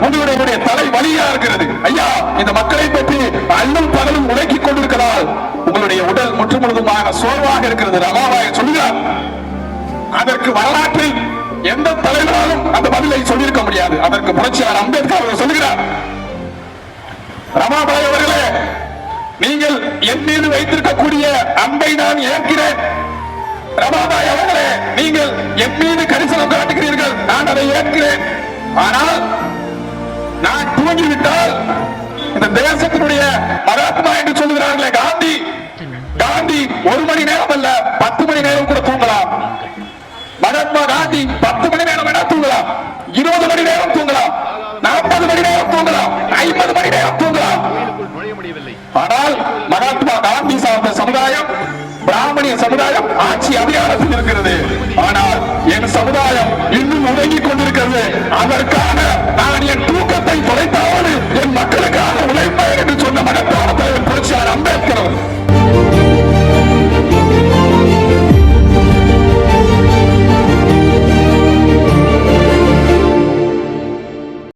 உங்களுடைய தலை வலியா இருக்கிறது. ஐயா, இந்த மக்களை பற்றி அல்லும் பகலும் உழைக்கிக் கொண்டிருக்கிறார். உங்களுடைய உடல் முற்றுமுழுதுமாக சோர்வாக இருக்கிறது. ரமாபாய் சொல்கிறார். அதற்கு வரலாற்றில் எந்த தலைவராலும் அந்த பதிலை சொல்லியிருக்க முடியாது. அதற்கு புரட்சியாளர் அம்பேத்கர் அவர்கள் சொல்கிறார், ரமாபாய் அவர்களே, நீங்கள் என் மீது வைத்திருக்கக்கூடிய அன்பை நான் ஏற்கிறேன். ரமாபாய் அவர்களே, நீங்கள் என் மீது கரிசனம் காட்டுகிறீர்கள், நான் அதை ஏற்கிறேன். ஆனால் நான் தூங்கிவிட்டால் இந்த தேசத்தினுடைய மகாத்மா என்று சொல்லுகிறார்களே காந்தி, காந்தி 1 மணி நேரம் அல்ல 10 மணி நேரம் கூட தூங்கலாம். மகாத்மா காந்தி 10 மணி நேரம் வேணா தூங்கலாம், 20 மணி நேரம் தூங்கலாம், 40 மணி நேரம் தூங்கலாம், 50 மணி நேரம் தூங்கலாம். ஆனால் மகாத்மா காந்தி சார்ந்த சமுதாயம், பிராமணிய சமுதாயம் ஆட்சி அதிகாரத்தில் இருக்கிறது. ஆனால் என் சமுதாயம் இன்னும் உறங்கிக் கொண்டிருக்கிறது. அதற்காக